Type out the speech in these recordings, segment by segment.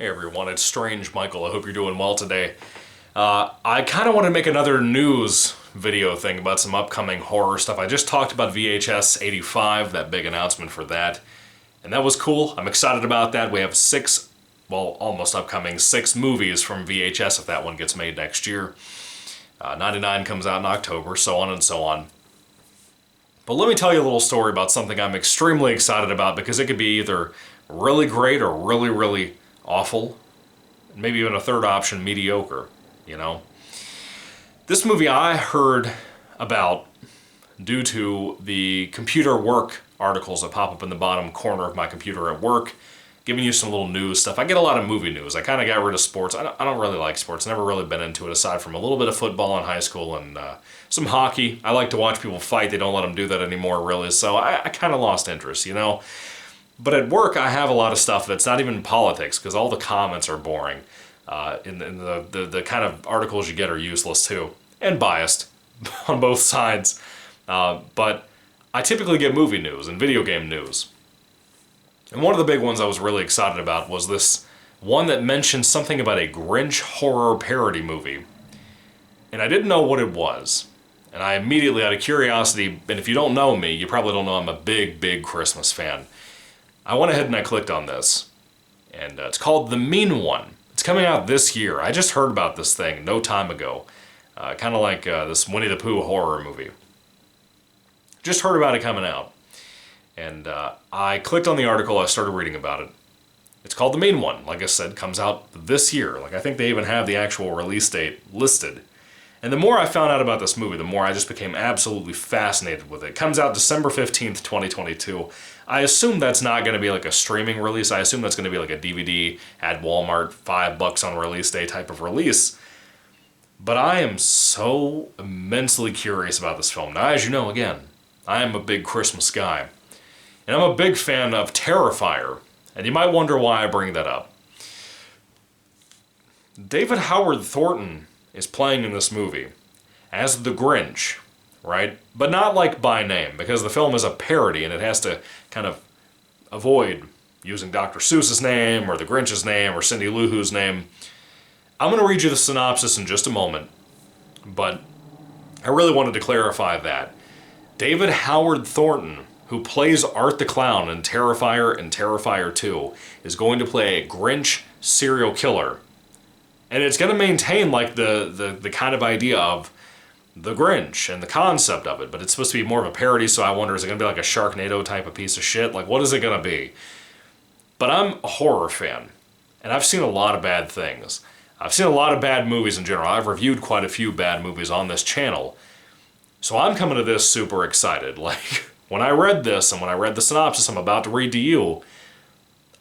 Hey everyone, it's Strange Michael. I hope you're doing well today. I kind of want to make another news video thing about some upcoming horror stuff. I just talked about VHS 85, that big announcement for that, and that was cool. I'm excited about that. We have almost upcoming six movies from VHS if that one gets made next year. 99 comes out in October, so on and so on. But let me tell you a little story about something I'm extremely excited about because it could be either really great or really, really awful. Maybe even a third option, mediocre, you know? This movie I heard about due to the computer work articles that pop up in the bottom corner of my computer at work, giving you some little news stuff. I get a lot of movie news. I kind of got rid of sports. I don't really like sports. Never really been into it aside from a little bit of football in high school and some hockey. I like to watch people fight. They don't let them do that anymore, really. So I kind of lost interest, you know? But at work, I have a lot of stuff that's not even politics because all the comments are boring. In the kind of articles you get are useless too. And biased on both sides. But I typically get movie news and video game news. And one of the big ones I was really excited about was this one that mentioned something about a Grinch horror parody movie. And I didn't know what it was. And I immediately, out of curiosity, and if you don't know me, you probably don't know I'm a big, big Christmas fan. I went ahead and I clicked on this. And it's called The Mean One. It's coming out this year. I just heard about this thing no time ago. Kind of like this Winnie the Pooh horror movie. Just heard about it coming out. And I clicked on the article, I started reading about it. It's called The Mean One. Like I said, comes out this year. Like I think they even have the actual release date listed. And the more I found out about this movie, the more I just became absolutely fascinated with it. It comes out December 15th, 2022. I assume that's not going to be like a streaming release. I assume that's going to be like a DVD at Walmart, $5 on release day type of release. But I am so immensely curious about this film. Now, as you know, again, I am a big Christmas guy. And I'm a big fan of Terrifier. And you might wonder why I bring that up. David Howard Thornton is playing in this movie as the Grinch, right? But not like by name, because the film is a parody and it has to kind of avoid using Dr. Seuss's name or the Grinch's name or Cindy Lou Who's name. I'm going to read you the synopsis in just a moment, but I really wanted to clarify that. David Howard Thornton, who plays Art the Clown in Terrifier and Terrifier 2, is going to play a Grinch serial killer. And it's going to maintain like the kind of idea of the Grinch and the concept of it, but it's supposed to be more of a parody, so I wonder, is it going to be like a Sharknado type of piece of shit? Like, what is it going to be? But I'm a horror fan, and I've seen a lot of bad things. I've seen a lot of bad movies in general. I've reviewed quite a few bad movies on this channel. So I'm coming to this super excited. Like, when I read this and when I read the synopsis I'm about to read to you,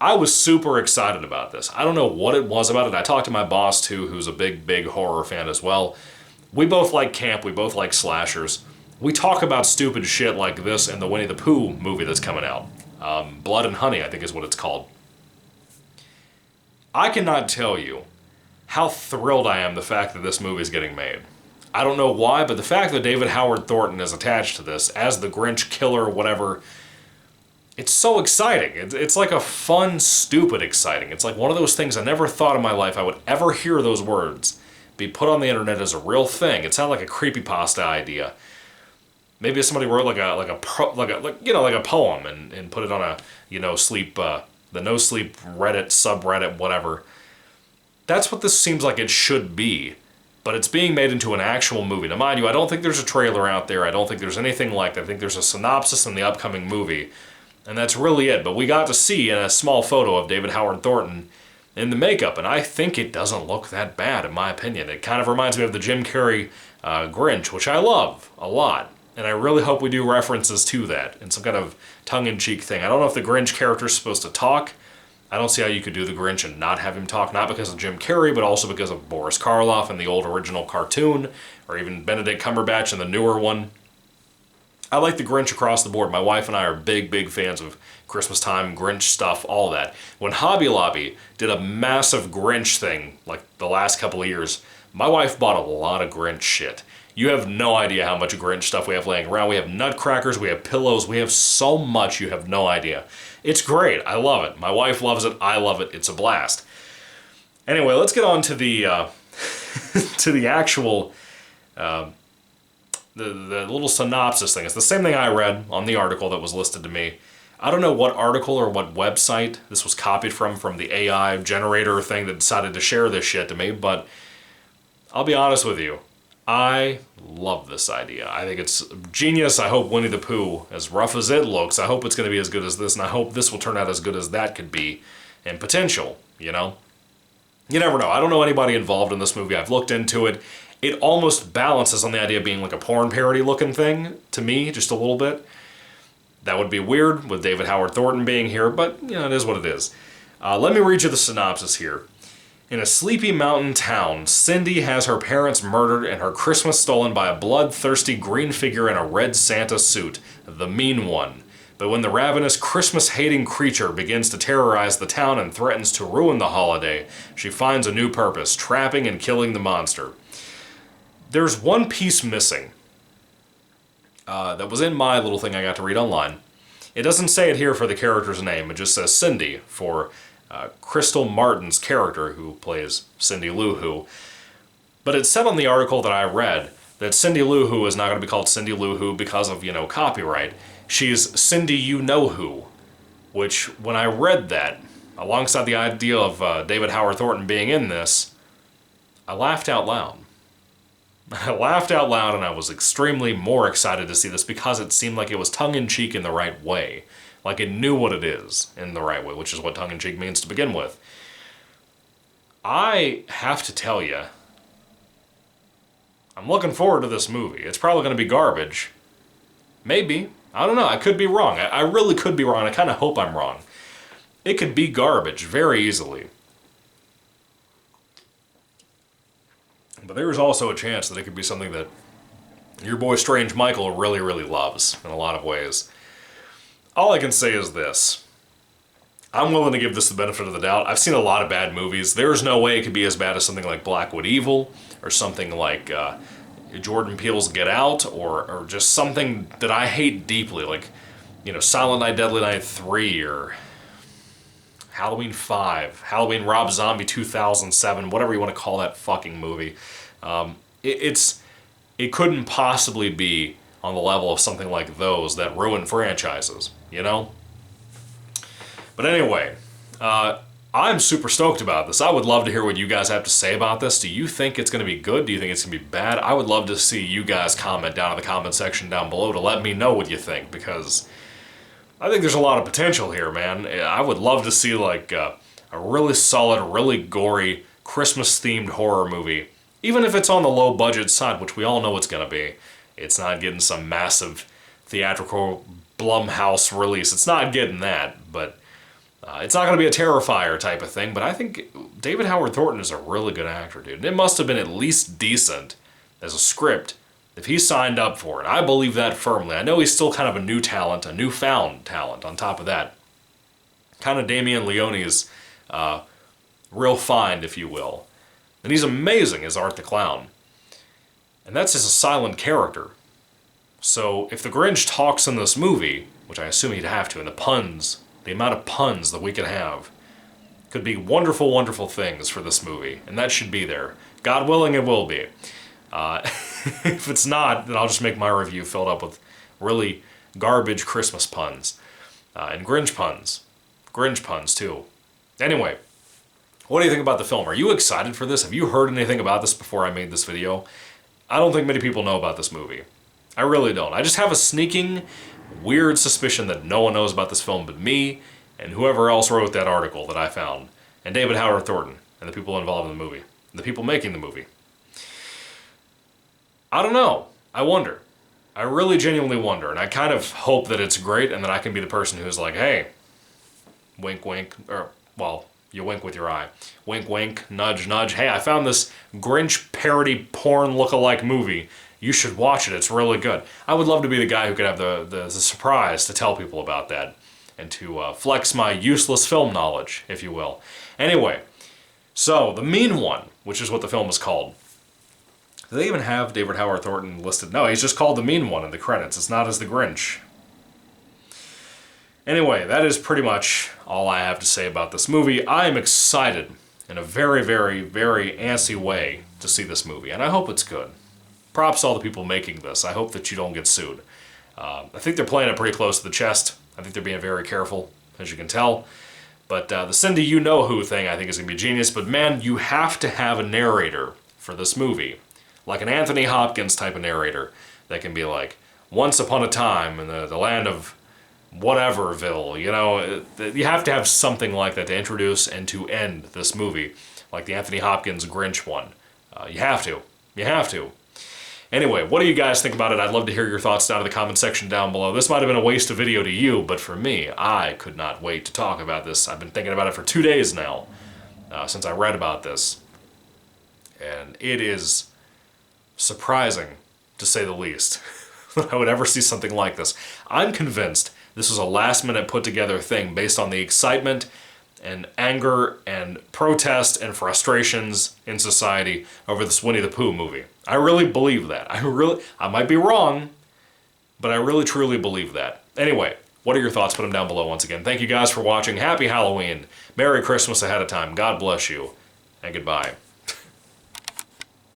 I was super excited about this. I don't know what it was about it. I talked to my boss too, who's a big, big horror fan as well. We both like camp, we both like slashers. We talk about stupid shit like this in the Winnie the Pooh movie that's coming out. Blood and Honey, I think is what it's called. I cannot tell you how thrilled I am the fact that this movie is getting made. I don't know why, but the fact that David Howard Thornton is attached to this as the Grinch killer or whatever, it's so exciting. It's like a fun, stupid exciting. It's like one of those things I never thought in my life I would ever hear those words be put on the internet as a real thing. It sounded like a creepypasta idea. Maybe if somebody wrote like a poem and put it on a the no sleep Reddit subreddit whatever. That's what this seems like it should be. But it's being made into an actual movie. Now, mind you, I don't think there's a trailer out there. I don't think there's anything like that. I think there's a synopsis in the upcoming movie. And that's really it. But we got to see in a small photo of David Howard Thornton in the makeup. And I think it doesn't look that bad, in my opinion. It kind of reminds me of the Jim Carrey Grinch, which I love a lot. And I really hope we do references to that in some kind of tongue-in-cheek thing. I don't know if the Grinch character is supposed to talk. I don't see how you could do the Grinch and not have him talk, not because of Jim Carrey, but also because of Boris Karloff in the old original cartoon, or even Benedict Cumberbatch in the newer one. I like the Grinch across the board. My wife and I are big, big fans of Christmas time, Grinch stuff, all that. When Hobby Lobby did a massive Grinch thing, like the last couple of years, my wife bought a lot of Grinch shit. You have no idea how much Grinch stuff we have laying around. We have nutcrackers, we have pillows, we have so much you have no idea. It's great. I love it. My wife loves it. I love it. It's a blast. Anyway, let's get on to the to the actual the little synopsis thing. It's the same thing I read on the article that was listed to me. I don't know what article or what website this was copied from the AI generator thing that decided to share this shit to me, but I'll be honest with you. I love this idea. I think it's genius. I hope Winnie the Pooh, as rough as it looks, I hope it's going to be as good as this, and I hope this will turn out as good as that could be. And potential, you know? You never know. I don't know anybody involved in this movie. I've looked into it. It almost balances on the idea of being like a porn parody looking thing, to me, just a little bit. That would be weird with David Howard Thornton being here, but, you know, it is what it is. Let me read you the synopsis here. In a sleepy mountain town, Cindy has her parents murdered and her Christmas stolen by a bloodthirsty green figure in a red Santa suit, the Mean One. But when the ravenous Christmas-hating creature begins to terrorize the town and threatens to ruin the holiday, she finds a new purpose, trapping and killing the monster. There's one piece missing. That was in my little thing I got to read online. It doesn't say it here for the character's name, it just says Cindy for Crystal Martin's character, who plays Cindy Lou Who. But it said on the article that I read that Cindy Lou Who is not going to be called Cindy Lou Who because of, you know, copyright. She's Cindy You Know Who, which, when I read that, alongside the idea of David Howard Thornton being in this, I laughed out loud. I laughed out loud, and I was extremely more excited to see this because it seemed like it was tongue-in-cheek in the right way. Like it knew what it is in the right way, which is what tongue-in-cheek means to begin with. I have to tell you, I'm looking forward to this movie. It's probably going to be garbage. Maybe. I don't know. I could be wrong. I really could be wrong. I kind of hope I'm wrong. It could be garbage very easily. But there's also a chance that it could be something that your boy Strange Michael really, really loves in a lot of ways. All I can say is this. I'm willing to give this the benefit of the doubt. I've seen a lot of bad movies. There's no way it could be as bad as something like Blackwood Evil, or something like Jordan Peele's Get Out, or just something that I hate deeply, like, you know, Silent Night, Deadly Night 3, or Halloween 5, Halloween Rob Zombie 2007, whatever you want to call that fucking movie. It couldn't possibly be on the level of something like those that ruin franchises, you know? But anyway, I'm super stoked about this. I would love to hear what you guys have to say about this. Do you think it's going to be good? Do you think it's going to be bad? I would love to see you guys comment down in the comment section down below to let me know what you think, because I think there's a lot of potential here, man. I would love to see like a really solid, really gory, Christmas-themed horror movie. Even if it's on the low-budget side, which we all know it's going to be. It's not getting some massive theatrical Blumhouse release. It's not getting that, but it's not going to be a Terrifier type of thing. But I think David Howard Thornton is a really good actor, dude. And it must have been at least decent as a script if he signed up for it. I believe that firmly. I know he's still kind of a new talent, a newfound talent on top of that. Kind of Damien Leone's real find, if you will. And he's amazing as Art the Clown. And that's just a silent character. So if the Grinch talks in this movie, which I assume he'd have to, and the puns, the amount of puns that we could have, could be wonderful, wonderful things for this movie. And that should be there. God willing, it will be. If it's not, then I'll just make my review filled up with really garbage Christmas puns. And Grinch puns. Grinch puns, too. Anyway, what do you think about the film? Are you excited for this? Have you heard anything about this before I made this video? I don't think many people know about this movie. I really don't. I just have a sneaking, weird suspicion that no one knows about this film but me and whoever else wrote that article that I found, and David Howard Thornton, and the people involved in the movie, and the people making the movie. I don't know. I wonder. I really genuinely wonder, and I kind of hope that it's great and that I can be the person who's like, hey, wink, wink, or, well, you wink with your eye. Wink, wink, nudge, nudge. Hey, I found this Grinch parody porn look-alike movie. You should watch it. It's really good. I would love to be the guy who could have the surprise to tell people about that and to flex my useless film knowledge, if you will. Anyway, so The Mean One, which is what the film is called. Do they even have David Howard Thornton listed? No, he's just called The Mean One in the credits. It's not as the Grinch. Anyway, that is pretty much all I have to say about this movie. I am excited in a very, very, very antsy way to see this movie, and I hope it's good. Props to all the people making this. I hope that you don't get sued. I think they're playing it pretty close to the chest. I think they're being very careful, as you can tell. But the Cindy You Know Who thing I think is going to be genius. But man, you have to have a narrator for this movie. Like an Anthony Hopkins type of narrator that can be like, once upon a time in the land of whateverville, you know. You have to have something like that to introduce and to end this movie. Like the Anthony Hopkins Grinch one. You have to. You have to. Anyway, what do you guys think about it? I'd love to hear your thoughts down in the comment section down below. This might have been a waste of video to you, but for me, I could not wait to talk about this. I've been thinking about it for 2 days now, since I read about this. And it is surprising, to say the least, that I would ever see something like this. I'm convinced this was a last-minute put-together thing based on the excitement and anger and protest and frustrations in society over this Winnie the Pooh movie. I really believe that. I might be wrong, but I really truly believe that. Anyway, what are your thoughts? Put them down below once again. Thank you guys for watching. Happy Halloween. Merry Christmas ahead of time. God bless you. And goodbye.